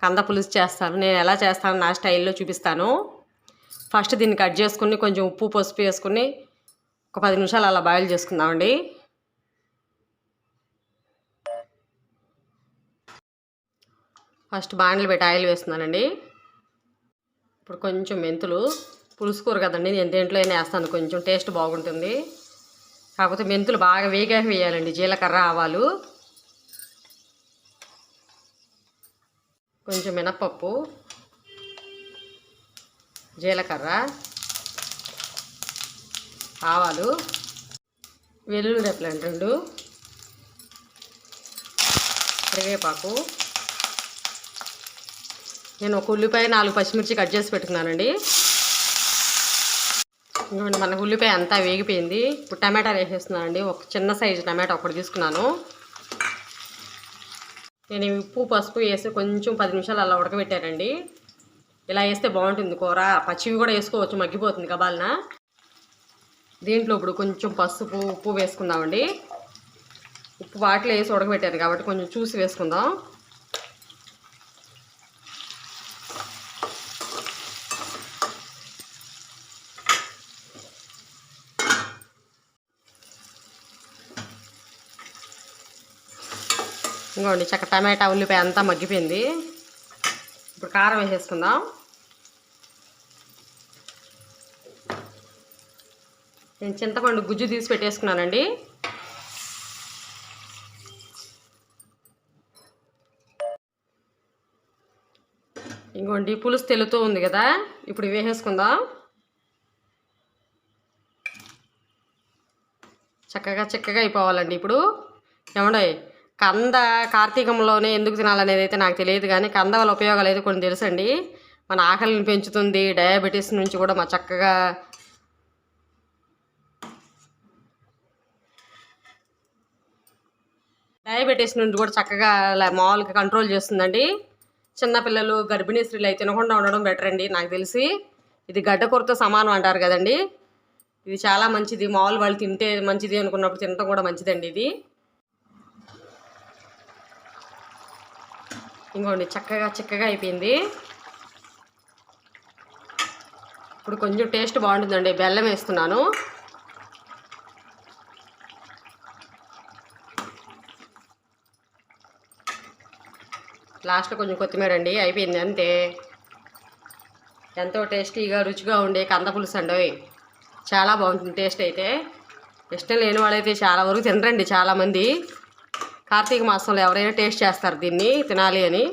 కంద పులుసు చేస్తాను. నేను ఎలా చేస్తాను నా స్టైల్లో చూపిస్తాను. ఫస్ట్ దీన్ని కట్ చేసుకుని కొంచెం ఉప్పు పసుపు వేసుకుని ఒక 10 నిమిషాలు అలా బాయిల్ చేసుకుందామండి. ఫస్ట్ బాండ్లు పెట్టి ఆయిల్ వేస్తున్నానండి. ఇప్పుడు కొంచెం మెంతులు, పులుసు కూర కదండి, నేను దేంట్లో అయినా వేస్తాను, కొంచెం టేస్ట్ బాగుంటుంది. కాకపోతే మెంతులు బాగా వేగాక వేయాలండి. జీలకర్ర ఆవాలు, కొంచెం మినప్పప్పు, జీలకర్ర, ఆవాలు, వెల్లుల్లి రెప్పలు 2, కరివేపాకు, నేను ఒక ఉల్లిపాయ 4 పచ్చిమిర్చి కట్ చేసి పెట్టుకున్నానండి. ఇంకోండి మనకు ఉల్లిపాయ అంతా వేగిపోయింది. ఇప్పుడు టమాటాలు వేసేస్తున్నానండి. ఒక చిన్న సైజు టమాటా ఒకటి తీసుకున్నాను. నేను ఉప్పు పసుపు వేసి కొంచెం 10 నిమిషాలు అలా ఉడకబెట్టానండి. ఇలా వేస్తే బాగుంటుంది కూర. పచ్చివి కూడా వేసుకోవచ్చు, మగ్గిపోతుంది కబాలన. దీంట్లో ఇప్పుడు కొంచెం పసుపు ఉప్పు వేసుకుందామండి. ఉప్పు వాటిలో వేసి ఉడకబెట్టాను కాబట్టి కొంచెం చూసి వేసుకుందాం. ఇంకోండి చక్క టమాటా ఉల్లిపాయ అంతా మగ్గిపోయింది. ఇప్పుడు కారం వేసేసుకుందాం. నేను చింతపండు గుజ్జు తీసి పెట్టేసుకున్నానండి. ఇంకోండి పులుసు తెలుతూ ఉంది కదా, ఇప్పుడు వేసేసుకుందాం. చక్కగా అయిపోవాలండి. ఇప్పుడు ఏమండే కంద కార్తీకంలోనే ఎందుకు తినాలనేది అయితే నాకు తెలియదు, కానీ కంద వల్ల ఉపయోగాలు అయితే కొన్ని తెలుసండి. మన ఆకలిని పెంచుతుంది, డయాబెటీస్ నుంచి కూడా మా చక్కగా డయాబెటీస్ నుంచి కూడా చక్కగా మామూలుగా కంట్రోల్ చేస్తుందండి. చిన్నపిల్లలు గర్భిణీ స్త్రీలు అయితే తినకుండా ఉండడం బెటర్ అండి. నాకు తెలిసి ఇది గడ్డకూరతో సమానం అంటారు కదండి. ఇది చాలా మంచిది. మామూలు వాళ్ళు తింటే మంచిది అనుకున్నప్పుడు తినడం కూడా మంచిదండి ఇది. ఇంకోండి చక్కగా అయిపోయింది. ఇప్పుడు కొంచెం టేస్ట్ బాగుంటుందండి. బెల్లం వేస్తున్నాను. లాస్ట్లో కొంచెం కొత్తిమీర అండి. అయిపోయింది అంతే. ఎంతో టేస్టీగా రుచిగా ఉండే కంద పులుసు అండి. చాలా బాగుంటుంది టేస్ట్ అయితే. ఇష్టం లేని వాళ్ళైతే చాలా వరకు తినరండి చాలామంది. కార్తీక మాసంలో ఎవరైనా టేస్ట్ చేస్తారు దీన్ని తినాలి అని.